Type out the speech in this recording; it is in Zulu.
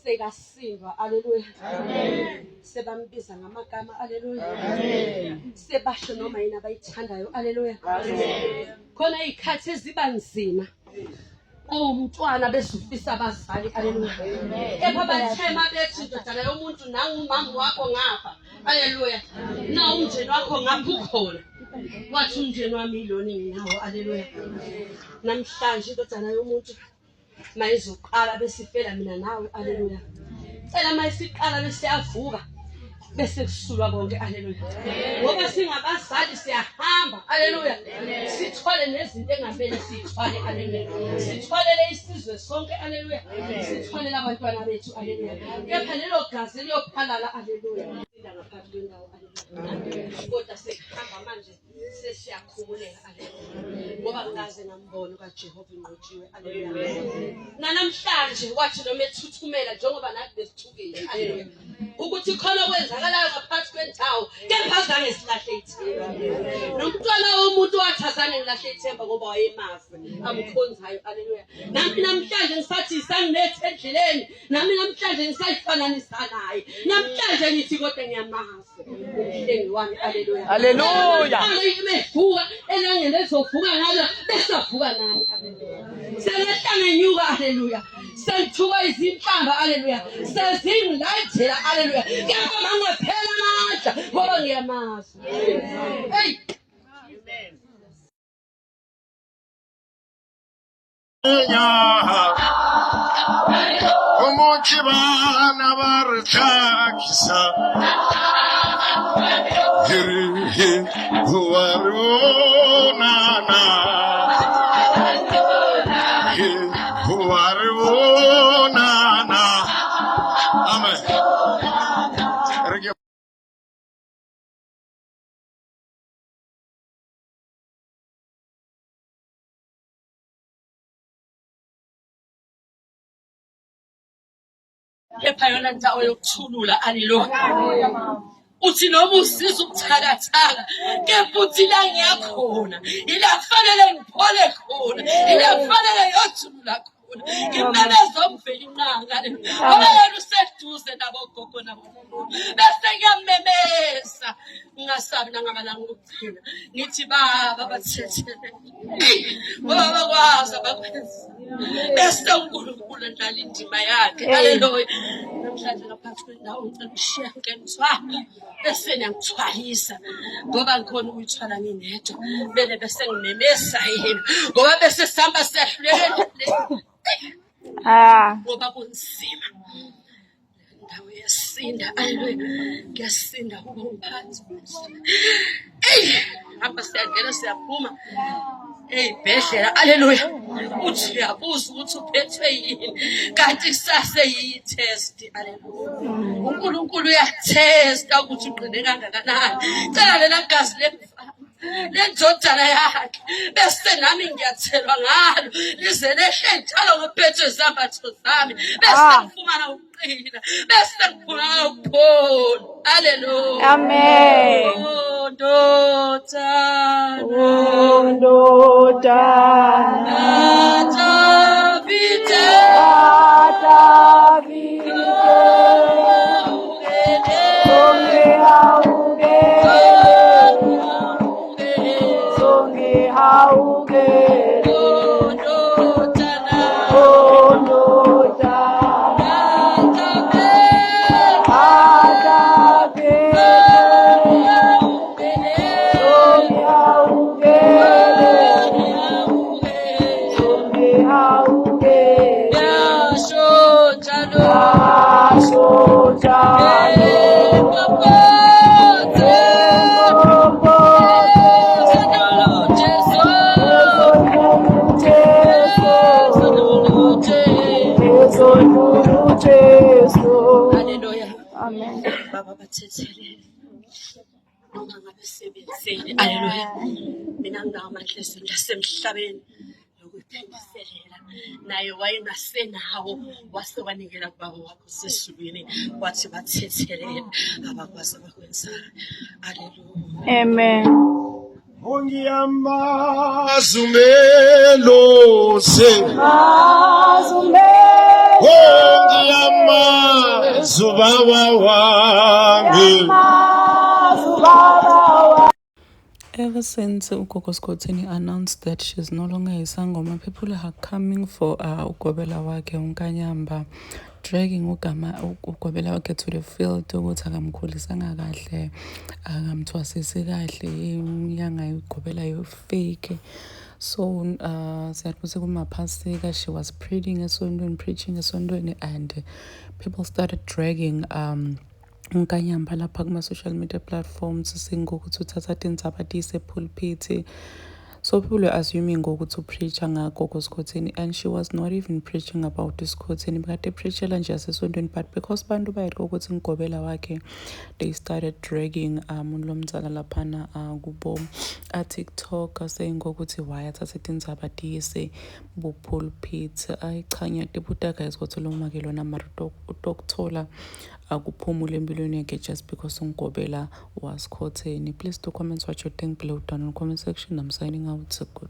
sekasindwa. Haleluya. Amen. Sebambiza ngamagama. Haleluya. Amen. Sebasho noma yini abayithandayo. Haleluya. Amen. Khona izikhathi ezibanzima umntwana besufisa abazali. Haleluya. Epha bathema bethi ndodana yomuntu nangumama wakho ngapha. Haleluya. Na umndeni wakho ngapha ukhona. Wathi umndeni wami iloni nginawo. Haleluya. Namhlanje indodana yomuntu mayizoqala besifela mina nawe. Haleluya. Cela mayisiqala besiyavuka bese kusulwa konke. Haleluya. Ngoba singabazali siyahamba. Haleluya. Sithole nezinto engamele sithwale. Haleluya. Sithwalele isizwe sonke. Haleluya. Sithwalele abantwana bethu. Haleluya. Kepha lelo gazi liyophalala. Haleluya. Ngaphansi kwendawo. Haleluya. Kodwa sehamba manje sesiyakhuleka. Haleluya. Ngoba ngaze ngambona kaJehova inqotshiwe. Haleluya. Namhlanje wathi noma ethuthumela njengoba nathi besithukile. Haleluya. Ukuthi khona kwenzakalayo ngaphansi kwendawo kepha azange silahle ithemba. Nomntwana womuntu wathi azange ngilahle ithemba ngoba wayemazi amkhonzayo. Haleluya. Nami namhlanje ngisathi isangilethe endleleni. Nami namhlanje ngisayifananisa naye. Namhlanje ngithi kodwa ngiyamazi umhlengi wami. Haleluya. Haleluya. Ayimevuka elangeni ezovuka ngalo besavuka nami. Haleluya. Senehlangenyuka. Haleluya. Senthuka izinhlamba. Haleluya. Sezingilethela. Haleluya. Kepha mangaphela amandla ngoba ngiyamazi. Hey. Umuchibana barchakisa Yiri huarunana huarunana. Amen. Kepha yona ndawo yokuthulula. Haleluya. Uthi noma usiza ukuthakathaka kepha uthi la ngiyakhona ila kufanele ngiphole khona ila kufanele yothulula khona ngimemeza umveli inqanga. Ngoba yena useduze nabogogo nabokhulu bese ngiyamemeza ngingasabi nangamalanga okugcina ngithi baba bathethele ngoba bakwazi abakwenza bese uNkulunkulu adlala indima yakhe. Haleluya. Namhlanje ngaphansi kwendawo ngicela ukushiya ngenzwala bese ngiyangithwalisa ngoba ngikhona ukuyithwala ngingedwa bele bese ngimemeza yena ngoba bese sihamba sehlele ngoba kunzima ndawo yasinda. Haleluya. Ngiyasinda ukuba umphathi. Hamba siyangena siyaphuma ey'bhedlela. Haleluya. Uthi uyabuza ukuthi uphethwe yini kanti kusase yi-test. Haleluya. uNkulunkulu uyathesta ukuthi uqine kangakanani. Cela lela gazi lendodana yakhe bese nami ngiyathelwa ngalo lize lehle njalo ngophethwe izambatho zami bese ngifumana ukuqina bese ngifumana ukuphola. Haleluya. Amen. Amen. Baba bathethelele noma ngabe sebenzeni. Haleluya. Mina nginamandla ezinto asemhlabeni lokuphendiselela naye wayengasenawo wase wanikela kubaba wakho sesizulwini wathi bathethelele abakwazi abakwenzayo. Haleluya. Amen. Ongiyamazumelo se Azumelo Oh, ngiyamazi ubaba wami. Ever since Ugogo Skhotheni announced that she's no longer a Sangoma, people are coming for Ugobela wakhe uNkanyamba, dragging Ugobela wakhe to the field ukuthi akamkhulisanga kahle, akamthwasisi kahle, inyanga yougobela yo-fake. So siyakuse kumaphasika, she was preaching esontweni, and people started dragging uNkanyamba lapha kuma-social media platforms singokuthi uthatha tindzaba tiyise pulpit. So people were assuming ngokuthi upreacher ngagogo Skhotheni, and she was not even preaching about uSkhotheni, bekade preachela nje yasesontweni. But because bantu bayethu ukuthi ngigobela wakhe, they started dragging lo mdzala laphana kubo TikTok, saying ngokuthi why athathe tindzaba tiyise pulpit. Cha ngiyatibuta guys ukuthi lo make lona mara utokuthola akuphumule empilweni yakhe just because ungigobela was Skhotheni. Please do comment what you think below down in the comment section. I'm signing out. Good.